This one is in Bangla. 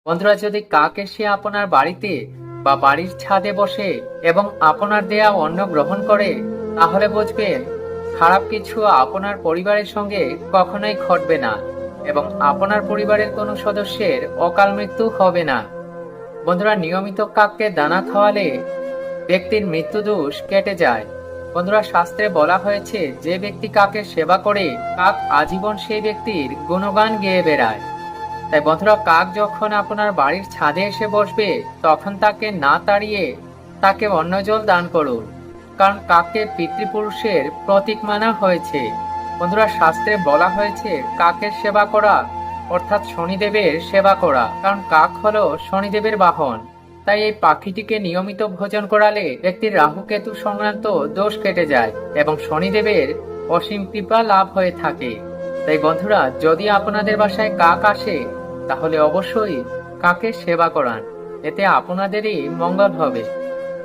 বন্ধুরা, যদি কাক এসে আপনার বাড়িতে বা বাড়ির ছাদে বসে এবং আপনার দেয়া অন্ন গ্রহণ করে, তাহলে বুঝবেন খারাপ কিছু আপনার পরিবারের সঙ্গে কখনোই ঘটবে না এবং আপনার পরিবারের কোনো সদস্যের অকাল মৃত্যু হবে না। বন্ধুরা, নিয়মিত কাককে দানা খাওয়ালে ব্যক্তির মৃত্যু দোষ কেটে যায়। বন্ধুরা, শাস্ত্রে বলা হয়েছে যে ব্যক্তি কাকের সেবা করে, কাক আজীবন সেই ব্যক্তির গুণগান গেয়ে বেড়ায়। তাই বন্ধুরা, কাক যখন আপনার বাড়ির ছাদে এসে বসবে, তখন তাকে না তাড়িয়ে তাকে অন্ন জল দান করুন, কারণ কাককে পিতৃপুরুষের প্রতীক মানা হয়েছে। বন্ধুরা, শাস্ত্রে বলা হয়েছে কাকের সেবা করা অর্থাৎ শনিদেবের সেবা করা, কারণ কাক হলো শনিদেবের বাহন। তাই এই পাখিটিকে নিয়মিত ভোজন করালে ব্যক্তির রাহুকেতু সংক্রান্ত দোষ কেটে যায় এবং শনিদেবের অসীম কৃপা লাভ হয়ে থাকে। তাই বন্ধুরা, যদি আপনাদের বাসায় কাক আসে, তাহলে অবশ্যই কাকের সেবা করান, এতে আপনাদেরই মঙ্গল হবে।